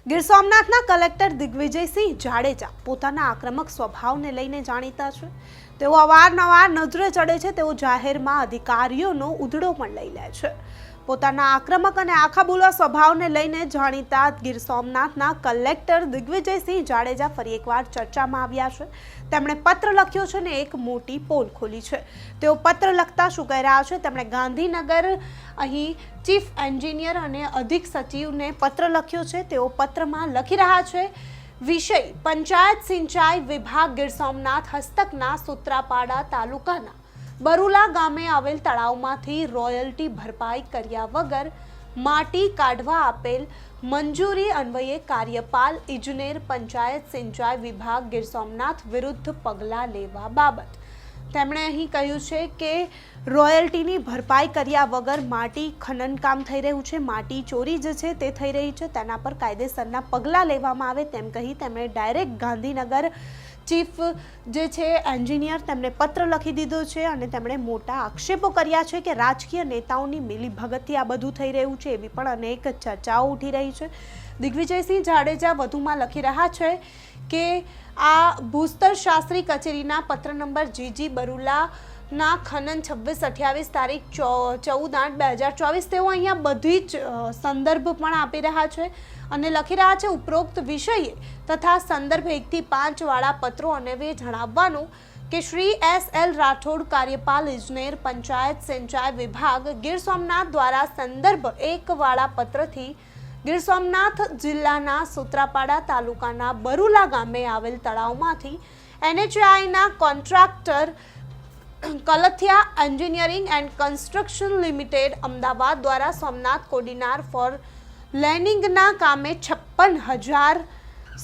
Gir સોમનાથના collector Digvijaysinh Jadeja પોતાના આક્રમક સ્વભાવને લઈને જાણીતા છે। તેઓ અવારનવાર નજરે ચડે છે। તેઓ જાહેરમાં અધિકારીઓનો ઉધડો પણ લઈ લે છે। પોતાના આક્રમક અને આખાબુલા સ્વભાવને લઈને જાણીતા ગીર સોમનાથના કલેક્ટર દિગ્વિજયસિંહ જાડેજા ફરી એકવાર ચર્ચામાં આવ્યા છે। તેમણે પત્ર લખ્યો છે અને એક મોટી પોલ ખોલી છે। તેઓ પત્ર લખતા શું કહી રહ્યા છે? તેમણે ગાંધીનગર અહીં ચીફ એન્જિનિયર અને અધિક સચિવને પત્ર લખ્યો છે। તેઓ પત્રમાં લખી રહ્યા છે, વિષય પંચાયત સિંચાઈ વિભાગ ગીર સોમનાથ હસ્તકના સૂત્રાપાડા તાલુકાના બરુલા ગામે આવેલ તળાવમાંથી રોયલ્ટી ભરપાઈ કર્યા વગર માટી કાઢવા આપેલ મંજૂરી અન્વયે કાર્યપાલ ઇજનેર પંચાયત સિંચાઈ વિભાગ ગીર સોમનાથ વિરુદ્ધ પગલાં લેવા બાબત તેમણે અહીં કહ્યું છે કે રોયલ્ટીની ભરપાઈ કર્યા વગર માટી ખનન કામ થઈ રહ્યું છે। માટી ચોરી જે છે તે થઈ રહી છે, તેના પર કાયદેસરના પગલાં લેવામાં આવે તેમ કહી તેમણે ડાયરેક્ટ ગાંધીનગર ચીફ જે છે એન્જિનિયર તેમને પત્ર લખી દીધો છે અને તેમણે મોટા આક્ષેપો કર્યા છે કે રાજકીય નેતાઓની મિલીભગતથી આ બધું થઈ રહ્યું છે। એવી પણ અનેક ચર્ચાઓ ઉઠી રહી છે। દિગ્વિજયસિંહ જાડેજા વધુમાં લખી રહ્યા છે કે આ ભૂસ્તર શાસ્ત્રી કચેરીના પત્ર નંબર જીજી બરુલાના ખનન 26-28 તારીખ 14/8/2024 તેઓ અહીંયા બધી જ સંદર્ભ પણ આપી રહ્યા છે અને લખી રહ્યા છે ઉપરોક્ત વિષયે તથા સંદર્ભ 1 થી 5 વાળા પત્રો અને વે જણાવવાનું કે શ્રી S.L. રાઠોડ કાર્યપાલ ઇજનેર પંચાયત સિંચાઈ વિભાગ ગીર સોમનાથ દ્વારા સંદર્ભ 1 વાળા પત્રથી ગીર સોમનાથ જિલ્લાના સૂત્રાપાડા તાલુકાના બરુલા ગામે આવેલ તળાવમાંથી NHAIના contractor Kalthiya engineering and construction limited Ahmedabad દ્વારા સોમનાથ કોડીનાર ફોર લેનિંગના કામે 56,000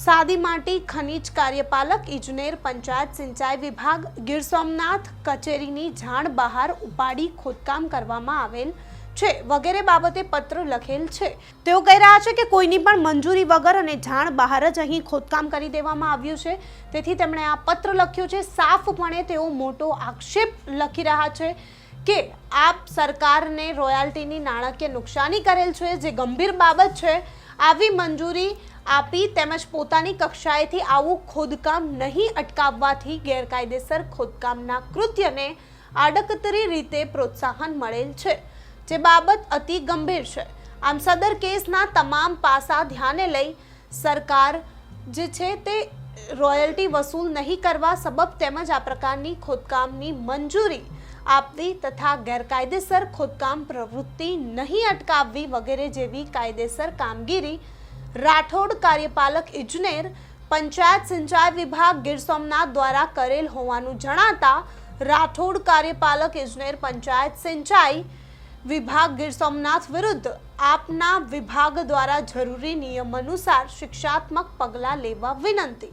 સાદી માટી ખનીજ કાર્યપાલક ઇજનેર પંચાયત સિંચાઈ વિભાગ ગીર સોમનાથ કચેરીની જાણ બહાર ઉપાડી ખોદકામ કરવામાં આવેલ છે વગેરે બાબતે પત્ર લખેલ છે। તેઓ કહી રહ્યા છે કે કોઈની પણ મંજૂરી વગર અને જાણ બહાર જ અહીં ખોદકામ કરી દેવામાં આવ્યું છે। તેથી તેમણે આ પત્ર લખ્યો છે। સાફપણે તેઓ મોટો આક્ષેપ લખી રહ્યા છે કે આપ સરકારને રોયલ્ટીની નાણાકીય નુકસાની કરેલ છે, જે ગંભીર બાબત છે। આવી મંજૂરી આપી તેમજ પોતાની કક્ષાએથી આવું ખોદકામ નહીં અટકાવવાથી ગેરકાયદેસર ખોદકામના કૃત્યને આડકતરી રીતે પ્રોત્સાહન મળેલ છે, જે બાબત અતિ ગંભીર છે। આમ સદર કેસના તમામ પાસા ધ્યાને લઈ સરકાર જે છે તે રોયલ્ટી વસૂલ નહીં કરવા સબબ તેમજ આ પ્રકારની ખોદકામની મંજૂરી આપવી તથા ગેરકાયદેસર ખોદકામ પ્રવૃત્તિ નહીં અટકાવવી વગેરે જેવી કાયદેસર કામગીરી રાઠોડ કાર્યપાલક ઇજનેર પંચાયત સિંચાઈ વિભાગ ગીર સોમનાથ દ્વારા કરેલ હોવાનું જણાતા રાઠોડ કાર્યપાલક ઇજનેર પંચાયત સિંચાઈ વિભાગ ગીર સોમનાથ વિરુદ્ધ આપના વિભાગ દ્વારા જરૂરી નિયમ અનુસાર શિક્ષાત્મક પગલાં લેવા વિનંતી,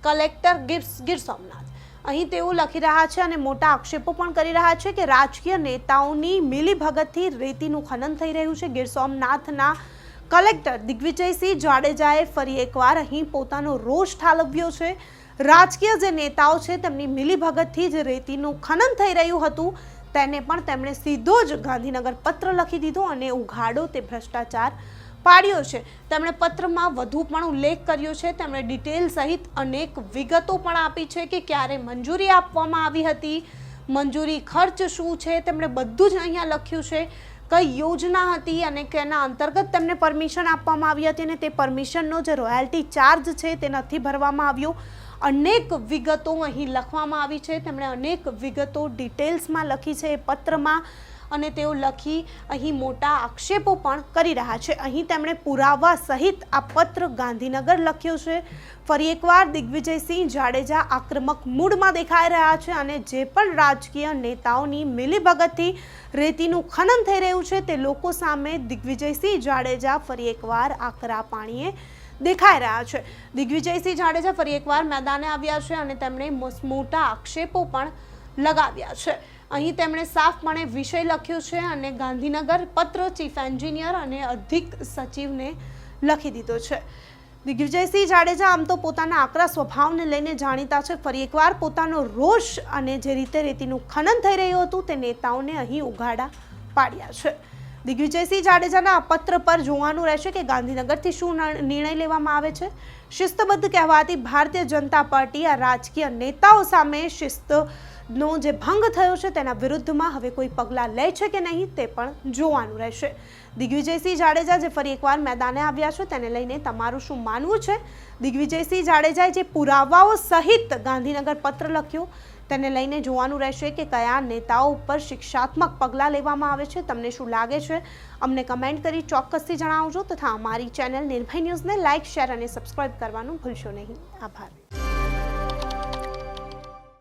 કલેક્ટર ગીર સોમનાથ। અહીં તેઓ લખી રહ્યા છે અને મોટા આક્ષેપો પણ કરી રહ્યા છે કે રાજકીય નેતાઓની મિલીભગતથી રેતીનું ખનન થઈ રહ્યું છે। ગીર સોમનાથના કલેક્ટર દિગ્વિજયસિંહ જાડેજાએ ફરી એકવાર અહીં પોતાનો રોષ ઠાલવ્યો છે। રાજકીય જે નેતાઓ છે તેમની મિલીભગતથી જ રેતીનું ખનન થઈ રહ્યું હતું તેને પણ તેમણે સીધો જ ગાંધીનગર પત્ર લખી દીધો અને ઉઘાડો તે ભ્રષ્ટાચાર પાડ્યો છે। તેમણે પત્રમાં વધુ પણ ઉલ્લેખ કર્યો છે। તેમણે ડિટેલ સહિત અનેક વિગતો પણ આપી છે કે ક્યારે મંજૂરી આપવામાં આવી હતી, મંજૂરી ખર્ચ શું છે, તેમણે બધું જ અહીંયા લખ્યું છે। કઈ યોજના હતી અને કેના અંતર્ગત તેમને પરમિશન આપવામાં આવી હતી અને તે પરમિશનનો જે રોયલ્ટી ચાર્જ છે તે નથી ભરવામાં આવ્યો। અનેક વિગતો અહીં લખવામાં આવી છે। તેમણે અનેક વિગતો ડિટેલ્સમાં લખી છે એ પત્રમાં અને તેઓ લખી અહીં મોટા આક્ષેપો પણ કરી રહ્યા છે। અહીં તેમણે પુરાવા સહિત આ પત્ર ગાંધીનગર લખ્યો છે। ફરી એકવાર દિગ્વિજયસિંહ જાડેજા આક્રમક મૂડમાં દેખાઈ રહ્યા છે અને જે પણ રાજકીય નેતાઓની મિલીભગતથી રેતીનું ખનન થઈ રહ્યું છે તે લોકો સામે દિગ્વિજયસિંહ જાડેજા ફરી એકવાર આકરા પાણીએ દેખાઈ રહ્યા છે। દિગ્વિજયસિંહ જાડેજા ફરી એકવાર મેદાને આવ્યા છે અને તેમણે મોટા આક્ષેપો પણ લગાવ્યા છે। અહીં તેમણે સાફપણે વિષય લખ્યો છે અને ગાંધીનગર પત્ર ચીફ એન્જિનિયર અને અધિક સચિવને લખી દીધો છે। દિગ્વિજયસિંહ જાડેજા આમ તો પોતાના આકરા સ્વભાવને લઈને જાણીતા છે। ફરી એકવાર પોતાનો રોષ અને જે રીતે રેતીનું ખનન થઈ રહ્યું હતું તે નેતાઓને અહીં ઉઘાડા પાડ્યા છે। દિગ્વિજયસિંહ જાડેજાના આ પત્ર પર જોવાનું રહેશે કે ગાંધીનગરથી શું નિર્ણય લેવામાં આવે છે. શિસ્તબદ્ધ કહેવાતી ભારતીય જનતા પાર્ટી આ રાજકીય નેતાઓ સામે શિસ્તનો જે ભંગ થયો છે તેના વિરુદ્ધમાં હવે કોઈ પગલાં લે છે કે નહીં તે પણ જોવાનું રહેશે. દિગ્વિજયસિંહ જાડેજા જે ફરી એકવાર મેદાને આવ્યા છે તેને લઈને તમારું શું માનવું છે? દિગ્વિજયસિંહ જાડેજાએ જે પુરાવાઓ સહિત ગાંધીનગર પત્ર લખ્યો તેને લઈને જોવાનું રહેશે કે કયા નેતાઓ ઉપર શિક્ષાત્મક પગલાં લેવામાં આવે છે. તમને શું લાગે છે? અમને કમેન્ટ કરી ચોક્કસથી જણાવજો તથા અમારી ચેનલ નિર્ભય ન્યૂઝને લાઇક, શેર અને સબસ્ક્રાઇબ કરવાનું ભૂલશો નહીં. આભાર.